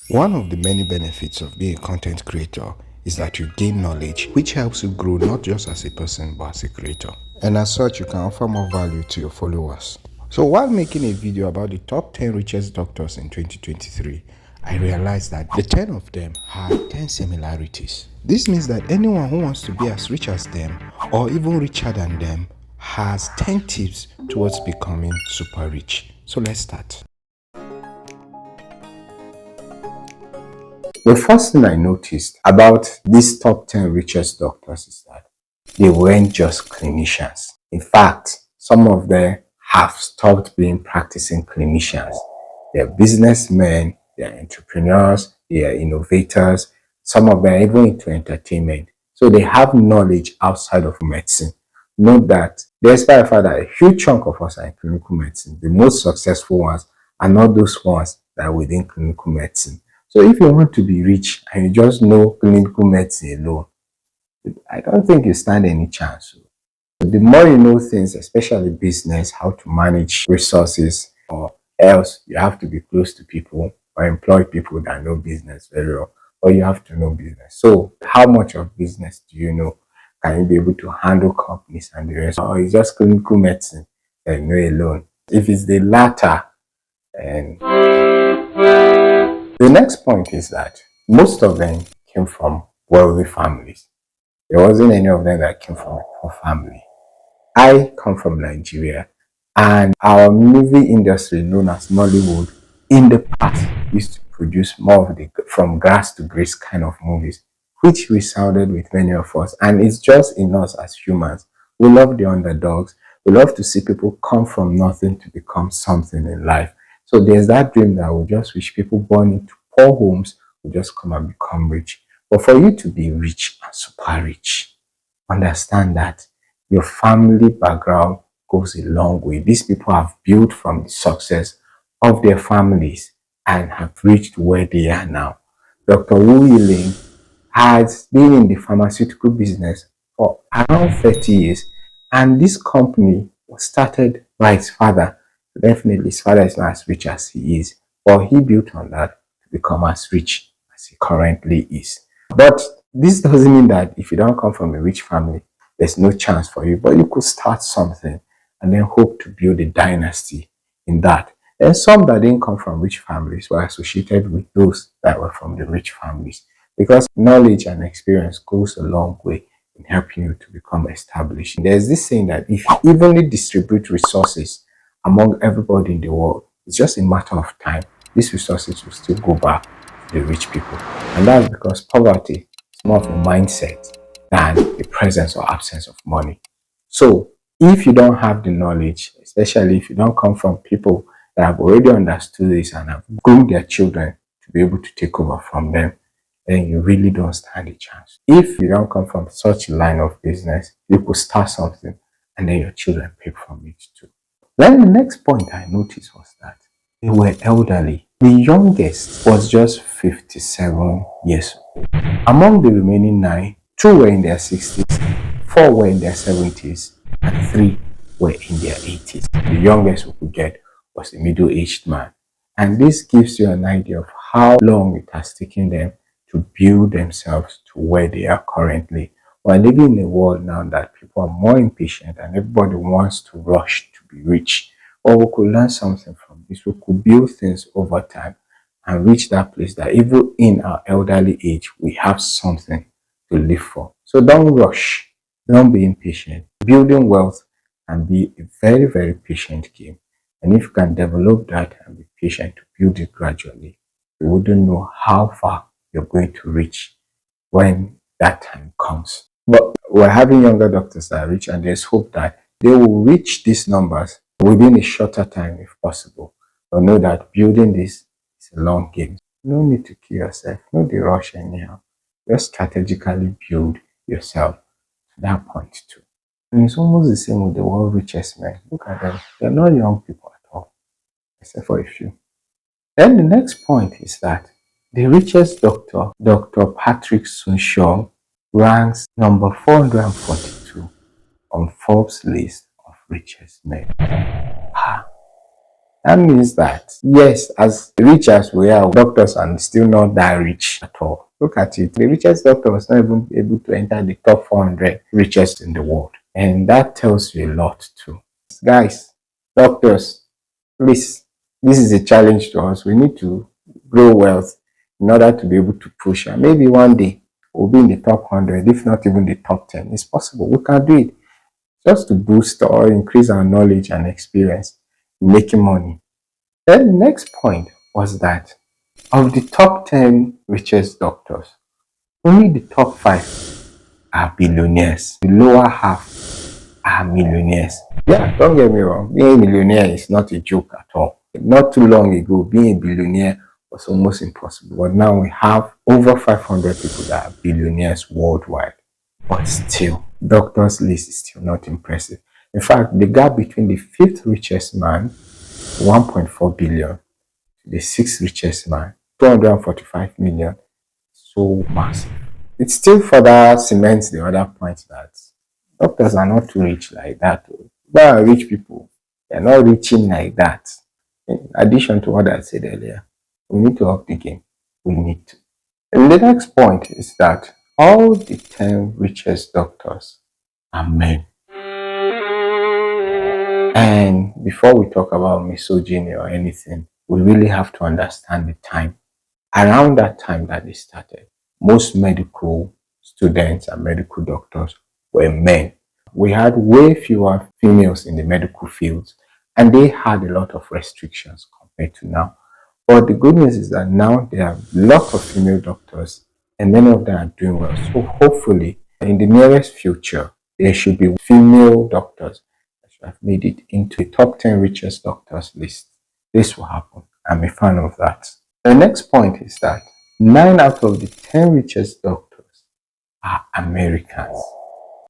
One of the many benefits of being a content creator is that you gain knowledge, which helps you grow not just as a person but as a creator. And as such, you can offer more value to your followers. So while making a video about the top 10 richest doctors in 2023, I realized that the 10 of them had 10 similarities. This means that anyone who wants to be as rich as them or even richer than them has 10 tips towards becoming super rich. So let's start. The first thing I noticed about these top 10 richest doctors is that they weren't just clinicians. In fact, some of them have stopped being practicing clinicians. They're businessmen, they're entrepreneurs, they are innovators. Some of them are even into entertainment. So they have knowledge outside of medicine. Note that despite the fact that a huge chunk of us are in clinical medicine, the most successful ones are not those ones that are within clinical medicine. So if you want to be rich and you just know clinical medicine alone, I don't think you stand any chance. So the more you know things, especially business, how to manage resources, or else you have to be close to people or employ people that know business very well, or you have to know business. So how much of business do you know? Can you be able to handle companies and the rest? Or it's just clinical medicine that you know alone? If it's the latter, and the next point is that most of them came from wealthy families. There wasn't any of them that came from a poor family. I come from Nigeria, and our movie industry, known as Nollywood, in the past used to produce more of the from grass to grace kind of movies, which resounded with many of us. And it's just in us as humans. We love the underdogs. We love to see people come from nothing to become something in life. So there's that dream that we just wish people born into poor homes will just come and become rich. But for you to be rich and super rich, understand that your family background goes a long way. These people have built from the success of their families and have reached where they are now. Dr. Wu Yiling has been in the pharmaceutical business for around 30 years, and this company was started by his father. Definitely, his father is not as rich as he is, but he built on that to become as rich as he currently is. But this doesn't mean that if you don't come from a rich family, there's no chance for you, but you could start something and then hope to build a dynasty in that. And some that didn't come from rich families were associated with those that were from the rich families, because knowledge and experience goes a long way in helping you to become established. There's this saying that if you evenly distribute resources among everybody in the world, it's just a matter of time. These resources will still go back to the rich people. And that's because poverty is more of a mindset than the presence or absence of money. So if you don't have the knowledge, especially if you don't come from people that have already understood this and have groomed their children to be able to take over from them, then you really don't stand a chance. If you don't come from such a line of business, you could start something and then your children pick from it too. Then the next point I noticed was that they were elderly. The youngest was just 57 years old. Among the remaining 9, 2 were in their 60s, 4 were in their 70s, and 3 were in their 80s. The youngest we could get was a middle-aged man. And this gives you an idea of how long it has taken them to build themselves to where they are currently. We're living in a world now that people are more impatient and everybody wants to rush to be rich. Or we could learn something from this. We could build things over time and reach that place that even in our elderly age, we have something to live for. So don't rush. Don't be impatient. Building wealth can be a very, very patient game. And if you can develop that and be patient to build it gradually, you wouldn't know how far you're going to reach when that time comes. But we're having younger doctors that are rich, and there's hope that they will reach these numbers within a shorter time if possible. But know that building this is a long game. No need to kill yourself. No the rush anyhow. Just strategically build yourself to that point too. And it's almost the same with the world richest men. Look at them. They're not young people at all, except for a few. Then the next point is that the richest doctor, Dr. Patrick Soon-Shiong, ranks number 442 on Forbes list of richest men. Ah, That means that, yes, as rich as we are, doctors are still not that rich at all. Look at it. The richest doctor was not even able to enter the top 400 richest in the world. And that tells you a lot too. Guys, doctors, please, this is a challenge to us. We need to grow wealth in order to be able to push. And maybe one day we'll be in the top 100, if not even the top 10. It's possible. We can do it just to boost or increase our knowledge and experience in making money. Then the next point was that of the top 10 richest doctors, only the top 5 are billionaires. The lower half are millionaires. Yeah, don't get me wrong. Being a millionaire is not a joke at all. Not too long ago, being a billionaire was almost impossible. But now we have over 500 people that are billionaires worldwide. But still, doctors' list is still not impressive. In fact, the gap between the 5th richest man, 1.4 billion, to the 6th richest man, 245 million, so massive. It still further cements the other point that doctors are not too rich like that. They are rich people. They are not reaching like that. In addition to what I said earlier, we need to up the game. We need to. And the next point is that all the 10 richest doctors are men. And before we talk about misogyny or anything, we really have to understand the time. Around that time that they started, most medical students and medical doctors were men. We had way fewer females in the medical fields, and they had a lot of restrictions compared to now. But the good news is that now there are lots of female doctors, and many of them are doing well. So hopefully, in the nearest future, there should be female doctors that should have made it into the top 10 richest doctors list. This will happen. I'm a fan of that. The next point is that 9 out of the 10 richest doctors are Americans.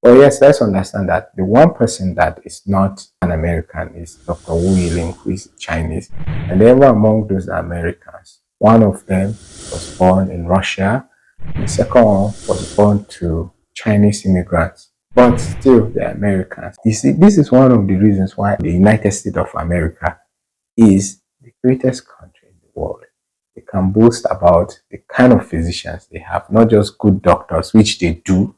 Well, yes, let's understand that the one person that is not an American is Dr. Wu Yiling, who is Chinese. And then among those are Americans. One of them was born in Russia. The second one was born to Chinese immigrants. But still, they're Americans. You see, this is one of the reasons why the United States of America is the greatest country in the world. They can boast about the kind of physicians they have, not just good doctors, which they do,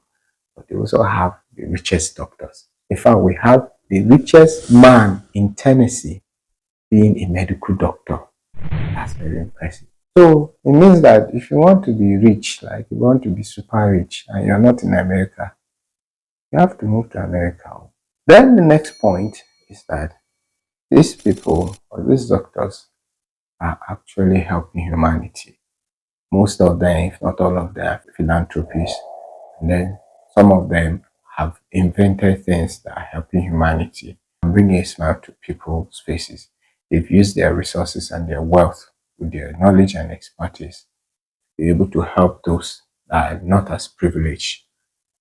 but they also have the richest doctors. In fact, we have the richest man in Tennessee being a medical doctor. That's very impressive. So it means that if you want to be rich, like you want to be super rich, and you're not in America, you have to move to America. Then the next point is that these people or these doctors are actually helping humanity. Most of them, if not all of them, are philanthropists. And then some of them have invented things that are helping humanity and bringing a smile to people's faces. They've used their resources and their wealth with their knowledge and expertise to be able to help those that are not as privileged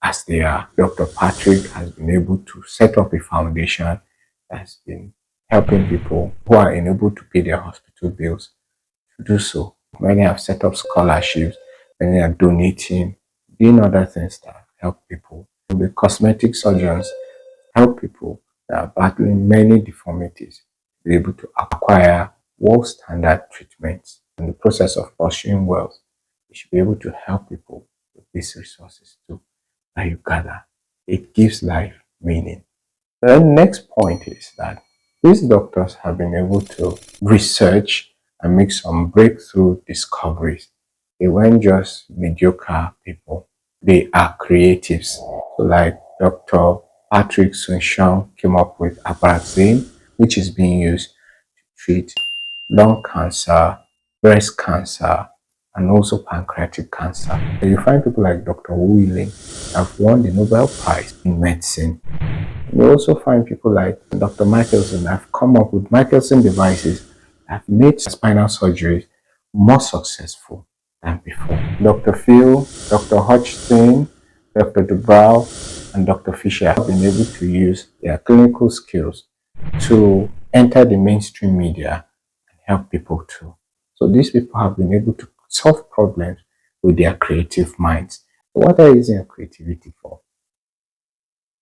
as they are. Dr. Patrick has been able to set up a foundation that has been helping people who are unable to pay their hospital bills to do so. Many have set up scholarships, many are donating, doing other things that help people. The cosmetic surgeons help people that are battling many deformities to be able to acquire world standard treatments. In the process of pursuing wealth, you should be able to help people with these resources too that you gather. It gives life meaning. The next point is that these doctors have been able to research and make some breakthrough discoveries. They weren't just mediocre people, they are creatives. So like Dr. Patrick Soon-Shiong came up with Abraxane, which is being used to treat lung cancer, breast cancer, and also pancreatic cancer. So you find people like Dr. Wu Yiling have won the Nobel Prize in medicine. You also find people like Dr. Michelson have come up with Michelson devices that have made spinal surgery more successful than before. Dr. Phil, Dr. Hodgson, Dr. Dubrow, and Dr. Fisher have been able to use their clinical skills to enter the mainstream media and help people too. So these people have been able to solve problems with their creative minds. So what are you using your creativity for?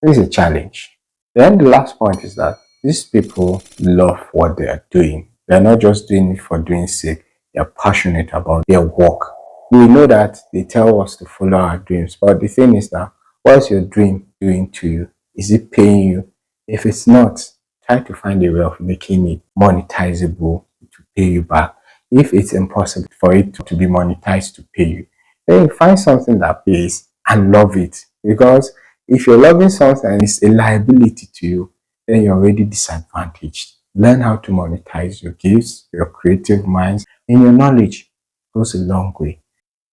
This is a challenge. Then the last point is that these people love what they are doing. They're not just doing it for doing sake. They're passionate about their work. We know that they tell us to follow our dreams, but the thing is that what's your dream doing to you? Is it paying you? If it's not, try to find a way of making it monetizable to pay you back. If it's impossible for it to be monetized to pay you, then find something that pays and love it. Because if you're loving something and it's a liability to you, then you're already disadvantaged. Learn how to monetize your gifts, your creative minds, and your knowledge. Goes a long way.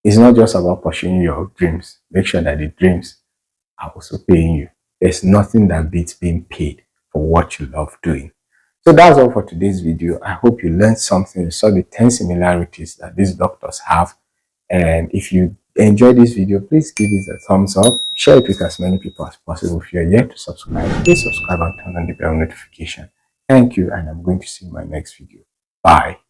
It's not just about pursuing your dreams. Make sure that the dreams are also paying you. There's nothing that beats being paid for what you love doing. So that's all for today's video. I hope you learned something. You saw the 10 similarities that these doctors have. And if you enjoyed this video, please give it a thumbs up. Share it with as many people as possible. If you're yet to subscribe, please subscribe and turn on the bell notification. Thank you, and I'm going to see you in my next video. Bye.